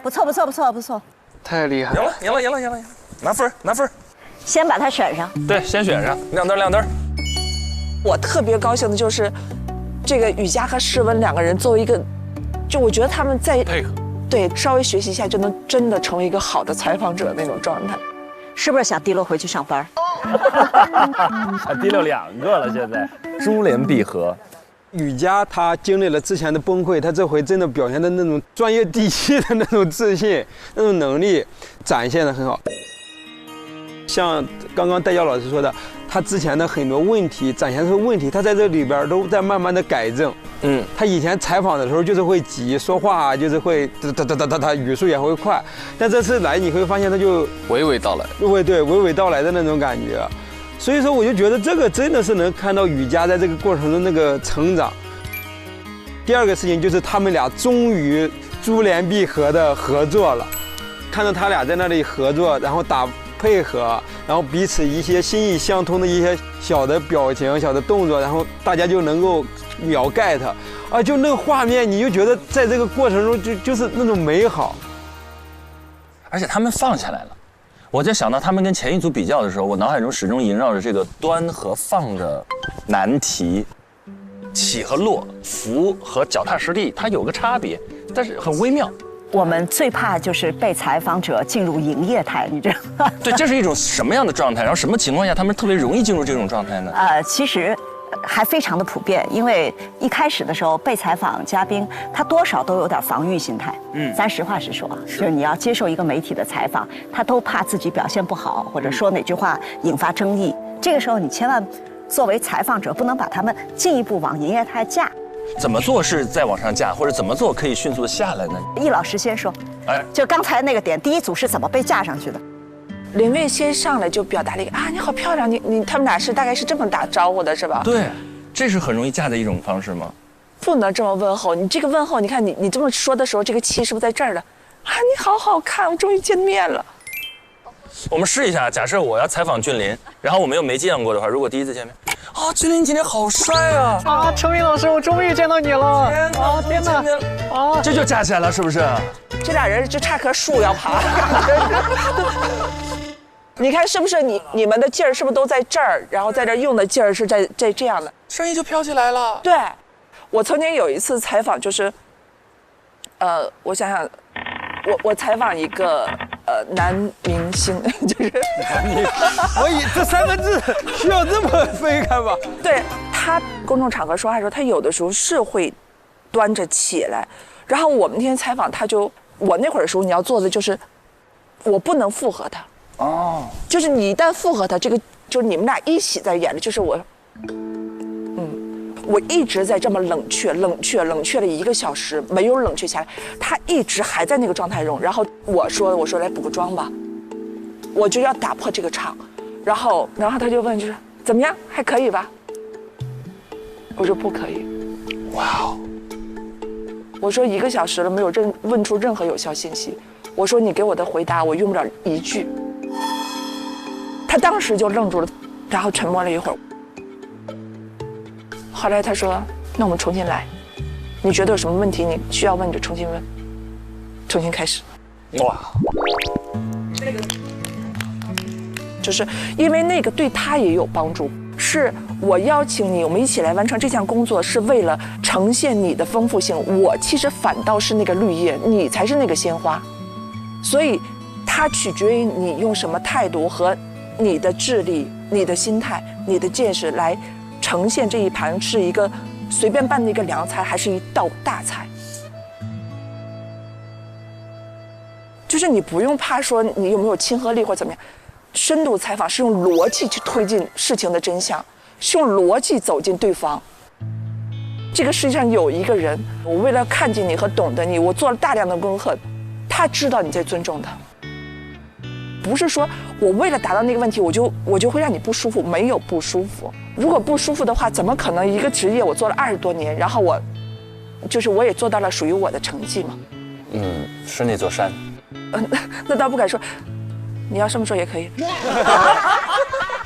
不错不错不错不错，太厉害了！赢了，拿分。先把它选上。对，先选上，亮灯。我特别高兴的就是，这个雨佳和诗文两个人作为一个，就我觉得他们在配合，对稍微学习一下就能真的成为一个好的采访者那种状态。是不是想提溜回去上班？提溜2个了，现在珠联璧合。雨佳她经历了之前的崩溃，她这回真的表现的那种专业第一的那种自信、那种能力，展现的很好。像刚刚戴娇老师说的，她之前的很多问题展现出问题，她在这里边都在慢慢的改正。她以前采访的时候就是会急，说话就是会哒，语速也会快，但这次来你会发现她就娓娓道来，娓娓道来的那种感觉。所以说，我就觉得这个真的是能看到雨佳在这个过程中那个成长。第二个事情就是他们俩终于珠联璧合的合作了，看到他俩在那里合作，然后打配合，然后彼此一些心意相通的一些小的表情、小的动作，然后大家就能够秒 get， 啊，就那个画面，你就觉得在这个过程中就是那种美好。而且他们放下来了。我在想到他们跟前一组比较的时候，我脑海中始终萦绕着这个端和放的难题，起和落，浮和脚踏实地，它有个差别，但是很微妙。我们最怕就是被采访者进入营业态，你知道吗？对，这是一种什么样的状态？然后什么情况下他们特别容易进入这种状态呢？其实还非常的普遍，因为一开始的时候被采访嘉宾他多少都有点防御心态。咱实话实说，就是你要接受一个媒体的采访，他都怕自己表现不好，或者说哪句话引发争议。这个时候你千万作为采访者不能把他们进一步往营业态架。怎么做是再往上架，或者怎么做可以迅速的下来呢？易老师先说，就刚才那个点，第一组是怎么被架上去的？林蔚先上来就表达了一个啊，你好漂亮，他们俩是大概是这么打招呼的，是吧？对，这是很容易架的一种方式吗？不能这么问候，你这个问候，你看你这么说的时候，这个气是不是在这儿的？啊，你好好看，我终于见面了。我们试一下，假设我要采访俊林，然后我们又没见过的话，如果第一次见面，啊，俊林今天好帅啊！啊，程明老师，我终于见到你了！天哪！啊，这就架起来了，是不是？这俩人就差棵树要爬。你看是不是你们的劲儿是不是都在这儿？然后在这用的劲儿是在这样的，声音就飘起来了。对，我曾经有一次采访，就是，我想想，我采访一个男明星，就是我以这3个字需要这么分开吗？对他公众场合说话的时候，他有的时候是会端着起来，然后我们那天采访他就，我那会儿的时候你要做的就是，我不能附和他。哦，就是你一旦附和他，这个就是你们俩一起在演的，就是我，我一直在这么冷却了1个小时，没有冷却下来，他一直还在那个状态中。然后我说来补个妆吧，我就要打破这个场，然后他就问就是怎么样，还可以吧？我说不可以。哇哦！我说1个小时了，没有问出任何有效信息。我说你给我的回答我用不了1句。他当时就愣住了，然后沉默了一会儿。后来他说：“那我们重新来，你觉得有什么问题你需要问你就重新问，重新开始。”哇！就是因为那个对他也有帮助，是我邀请你，我们一起来完成这项工作，是为了呈现你的丰富性。我其实反倒是那个绿叶，你才是那个鲜花，所以它取决于你用什么态度和你的智力、你的心态、你的见识来呈现这一盘是一个随便拌的一个凉菜，还是一道大菜。就是你不用怕说你有没有亲和力或怎么样，深度采访是用逻辑去推进事情的真相，是用逻辑走进对方。这个世界上有一个人，我为了看见你和懂得你，我做了大量的功课，他知道你在尊重他。不是说我为了达到那个问题，我就会让你不舒服，没有不舒服。如果不舒服的话，怎么可能一个职业我做了20多年，然后我也做到了属于我的成绩嘛？是那座山。那倒不敢说，你要这么说也可以。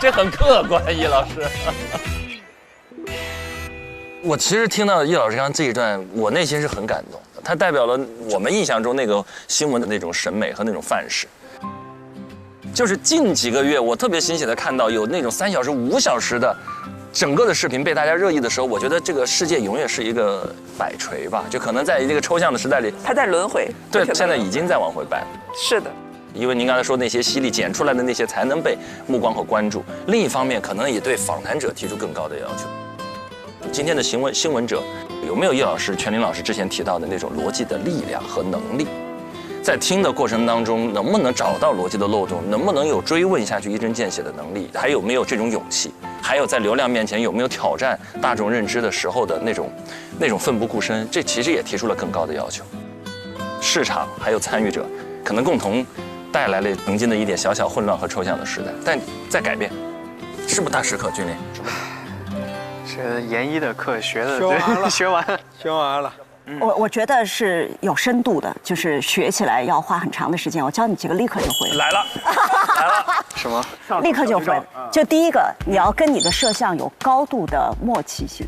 这很客观，易老师。我其实听到易老师刚刚这一段，我内心是很感动的。它代表了我们印象中那个新闻的那种审美和那种范式。就是近几个月，我特别欣喜的看到有那种3小时、5小时的整个的视频被大家热议的时候，我觉得这个世界永远是一个摆锤吧，就可能在这个抽象的时代里，它在轮回。对，现在已经在往回摆了。是的。因为您刚才说那些犀利剪出来的那些才能被目光和关注，另一方面可能也对访谈者提出更高的要求。今天的新闻者有没有叶老师、全林老师之前提到的那种逻辑的力量和能力？在听的过程当中，能不能找到逻辑的漏洞？能不能有追问下去、一针见血的能力？还有没有这种勇气？还有在流量面前有没有挑战大众认知的时候的那种奋不顾身？这其实也提出了更高的要求。市场还有参与者可能共同带来了曾经的一点小小混乱和抽象的时代，但在改变，是不是大时刻？军令，是研一的课学的，学完了学完了。学完了。我觉得是有深度的，就是学起来要花很长的时间。我教你几个，立刻就会了。来了，来了，什么？立刻就会。就第一个，你要跟你的摄像有高度的默契性，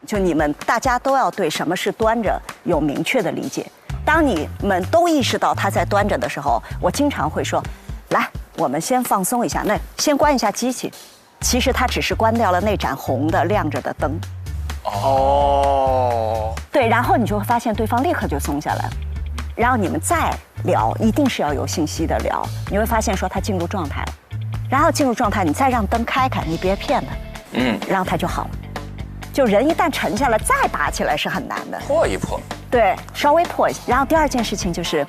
就你们大家都要对什么是端着有明确的理解。当你们都意识到他在端着的时候，我经常会说，来，我们先放松一下，那先关一下机器。其实他只是关掉了那盏红的亮着的灯。哦。对，然后你就会发现对方立刻就松下来了，然后你们再聊，一定是要有信息的聊。你会发现说他进入状态了，然后进入状态，你再让灯开开，你别骗他，然后他就好了。就人一旦沉下来，再拔起来是很难的。破一破。对，稍微破一下。然后第二件事情就是，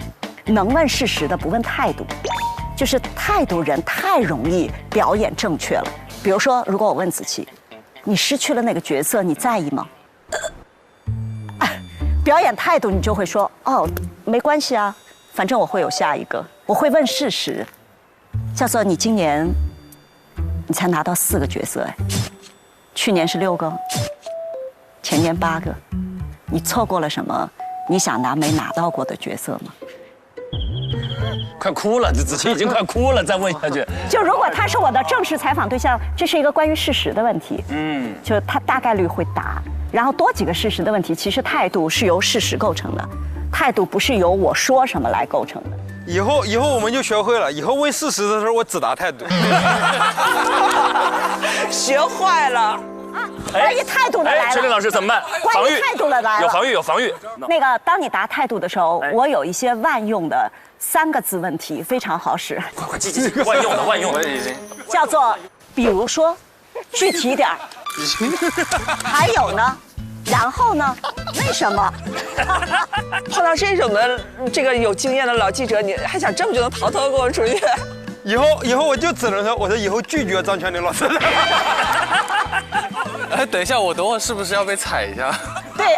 能问事实的不问态度，就是态度人太容易表演正确了。比如说，如果我问子琪，你失去了那个角色，你在意吗？表演态度，你就会说哦，没关系啊，反正我会有下一个。我会问事实，叫做你今年你才拿到4个角色哎，去年是6个，前年8个，你错过了什么你想拿没拿到过的角色吗？快哭了，这子琪已经快哭了，再问下去。就如果他是我的正式采访对象，这是一个关于事实的问题，就他大概率会答。然后多几个事实的问题，其实态度是由事实构成的，态度不是由我说什么来构成的。以后我们就学会了，以后问事实的时候我只答态度。学坏了。关于态度的来了，陈林老师怎么办？关于态度的来了，有防御。那个，当你答态度的时候，我有一些万用的3个字问题，非常好使。快记，万用的，叫做，比如说，具体点儿。还有呢，然后呢？为什么？碰到这种的这个有经验的老记者，你还想这么就能逃脱过出去？以后我就只能说，我说以后拒绝张全林老师。哎，等一下，我等会是不是要被踩一下？对。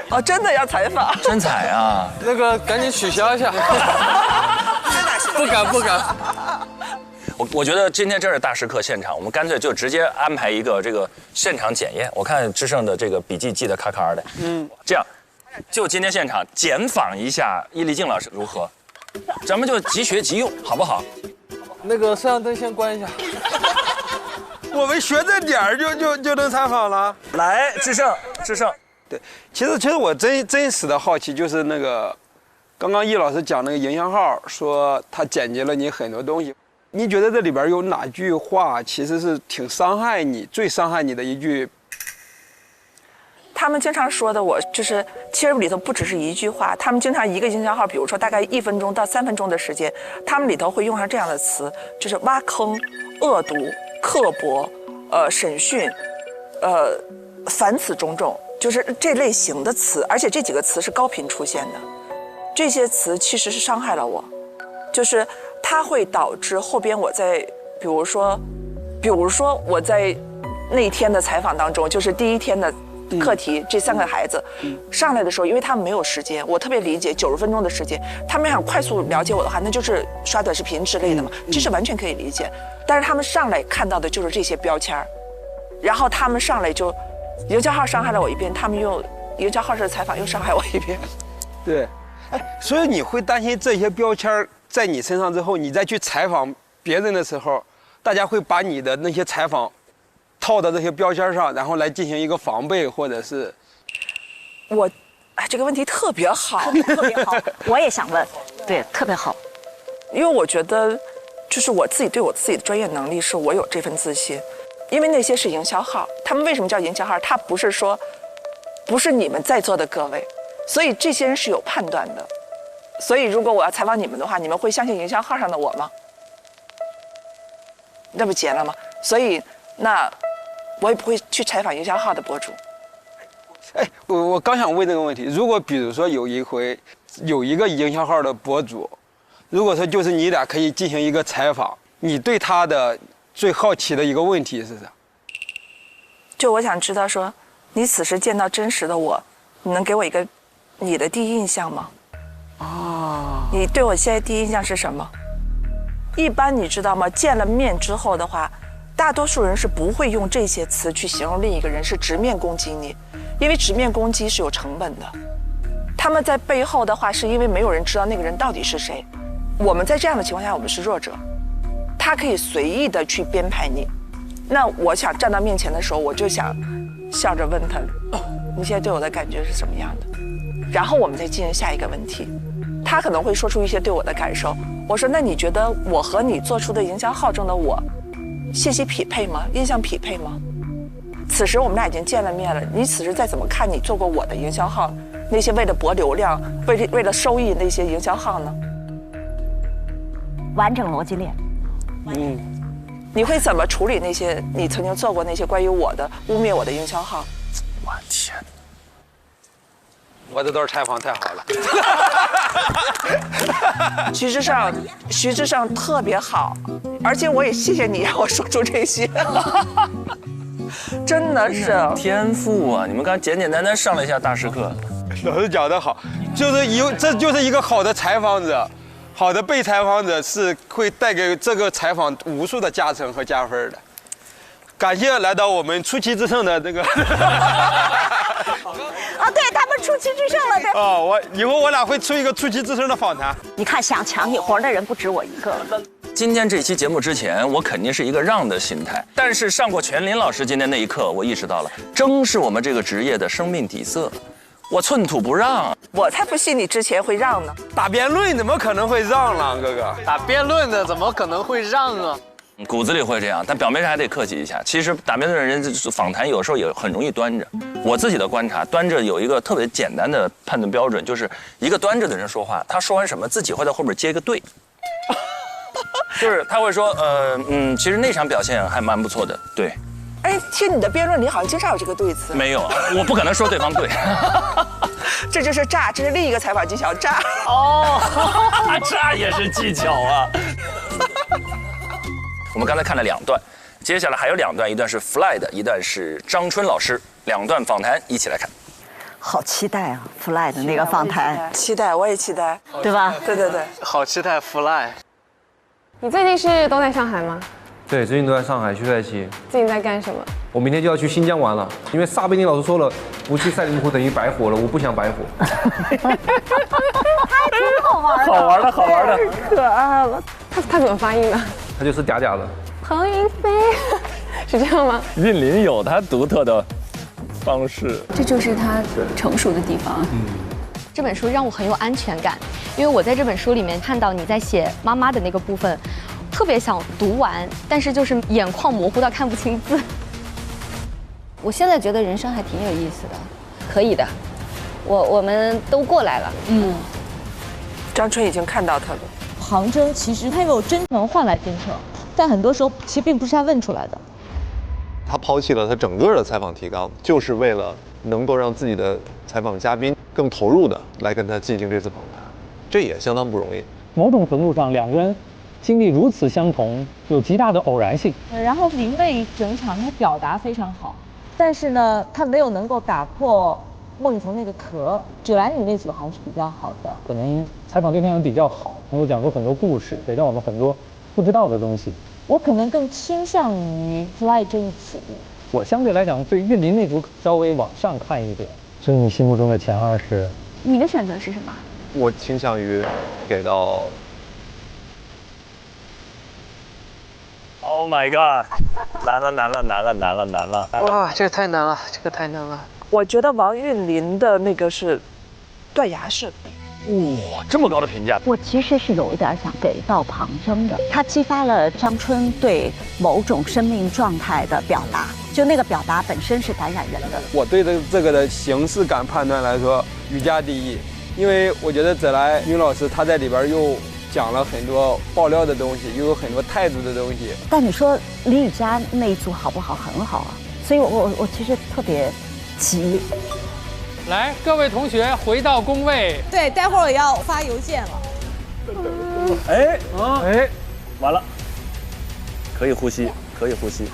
哦，真的要采访？真踩啊！那个赶紧取消一下。不敢。我觉得今天这是大时刻现场，我们干脆就直接安排一个这个现场检验。我看志胜的这个笔记记得咔咔的，这样，就今天现场检访一下易立竞老师如何？咱们就即学即用，好不好？那个摄像灯先关一下。我们学这点儿就能采访了。来，志胜。对，其实我真实的好奇就是那个，刚刚易老师讲那个营销号，说他剪辑了你很多东西。你觉得这里边有哪句话其实是挺伤害你、最伤害你的一句？他们经常说的，我就是其实里头不只是一句话，他们经常一个营销号，比如说大概1分钟到3分钟的时间，他们里头会用上这样的词，就是挖坑、恶毒、刻薄、审讯，凡此种种，就是这类型的词，而且这几个词是高频出现的，这些词其实是伤害了我，就是它会导致后边我在，比如说我在那天的采访当中，就是第1天的课题，这3个孩子上来的时候，因为他们没有时间，我特别理解90分钟的时间，他们想快速了解我的话，那就是刷短视频之类的嘛，这是完全可以理解。但是他们上来看到的就是这些标签，然后他们上来就营销号伤害了我一遍，他们用营销号式的采访又伤害我一遍。对，所以你会担心这些标签在你身上之后，你再去采访别人的时候，大家会把你的那些采访套到这些标签上，然后来进行一个防备，或者是我哎，这个问题特别好，特别好，我也想问，对，特别好。因为我觉得，就是我自己对我自己的专业能力是我有这份自信，因为那些是营销号，他们为什么叫营销号？他不是说，不是你们在座的各位，所以这些人是有判断的。所以如果我要采访你们的话，你们会相信营销号上的我吗？那不结了吗？所以那我也不会去采访营销号的博主。哎，我刚想问这个问题，如果比如说有一回有一个营销号的博主，如果说就是你俩可以进行一个采访，你对他的最好奇的一个问题是啥？就我想知道说，你此时见到真实的我，你能给我一个你的第一印象吗？哦，你对我现在第一印象是什么？一般你知道吗？见了面之后的话，大多数人是不会用这些词去形容另一个人，是直面攻击你，因为直面攻击是有成本的。他们在背后的话，是因为没有人知道那个人到底是谁。我们在这样的情况下，我们是弱者，他可以随意的去编排你。那我想站到面前的时候，我就想笑着问他，你现在对我的感觉是什么样的？然后我们再进行下一个问题。他可能会说出一些对我的感受。我说，那你觉得我和你做出的营销号中的我，信息匹配吗？印象匹配吗？此时我们俩已经见了面了，你此时再怎么看你做过我的营销号，那些为了博流量、为了收益那些营销号呢？完整逻辑链。你会怎么处理那些你曾经做过那些关于我的污蔑我的营销号？我天！我这段采访太好了。徐志胜特别好，而且我也谢谢你让我说出这些，真的是天赋啊！你们刚简简单单上了一下大师课。老师讲得好，这就是一个好的采访者，好的被采访者是会带给这个采访无数的加成和加分的。感谢来到我们出奇制胜的这个。啊，对他们出奇制胜了，对。以后我俩会出一个出奇制胜的访谈。你看，想抢你活的人不止我一个。今天这期节目之前，我肯定是一个让的心态，但是上过全林老师今天那一课，我意识到了，争是我们这个职业的生命底色。我寸土不让，我才不信你之前会让呢。打辩论怎么可能会让呢，哥哥？打辩论的怎么可能会让啊？骨子里会这样，但表面上还得客气一下。其实打辩论的人访谈有时候也很容易端着。我自己的观察，端着有一个特别简单的判断标准，就是一个端着的人说话，他说完什么，自己会在后面接一个对。就是他会说，其实那场表现还蛮不错的，对。哎，听你的辩论里好像经常有这个对词。没有啊，我不可能说对方对。这就是诈，这是另一个采访技巧，诈。哦，这也是技巧啊。我们刚才看了2段，接下来还有2段，一段是 Fly 的，一段是张春老师，2段访谈一起来看。好期待啊 ，Fly 的那个访谈，期待，我也期待，对吧？对对对，好期待 Fly。你最近是都在上海吗？对，最近都在上海休赛期。最近在干什么？我明天就要去新疆玩了，因为撒贝宁老师说了，不去赛里木湖等于白活了，我不想白活。还挺好玩的，好玩的，好玩的，可爱了。他怎么发音的？他就是嗲嗲的。彭云飞，是这样吗？韵林有他独特的方式，这就是他成熟的地方。这本书让我很有安全感，因为我在这本书里面看到你在写妈妈的那个部分，特别想读完，但是就是眼眶模糊到看不清字。我现在觉得人生还挺有意思的，可以的，我们都过来了。张春已经看到他了。旁征其实他有真诚换来真诚，但很多时候其实并不是他问出来的。他抛弃了他整个的采访提纲，就是为了能够让自己的采访嘉宾更投入的来跟他进行这次访谈，这也相当不容易。某种程度上，2个人经历如此相同，有极大的偶然性。然后林蔚整场他表达非常好，但是呢，他没有能够打破孟雨桐那个壳。芷兰你那组还是比较好的，可能采访对象比较好，能够讲出很多故事，给到我们很多不知道的东西。我可能更倾向于 Fly 这一组。我相对来讲对韵林那组稍微往上看一点。所以你心目中的前20，你的选择是什么？我倾向于给到。Oh my god！ 难了！哇，这个太难了，这个太难了。我觉得王韵林的那个是断崖式。哇，这么高的评价！我其实是有一点想给到庞生的，他激发了张春对某种生命状态的表达，就那个表达本身是感染人的。我对这个的形式感判断来说，瑜伽第一，因为我觉得泽来云老师他在里边又讲了很多爆料的东西，又有很多态度的东西。但你说李雨佳那一组好不好？很好啊，所以我其实特别急。来，各位同学回到工位。对，待会儿也要发邮件了。哎，完了，可以呼吸，可以呼吸。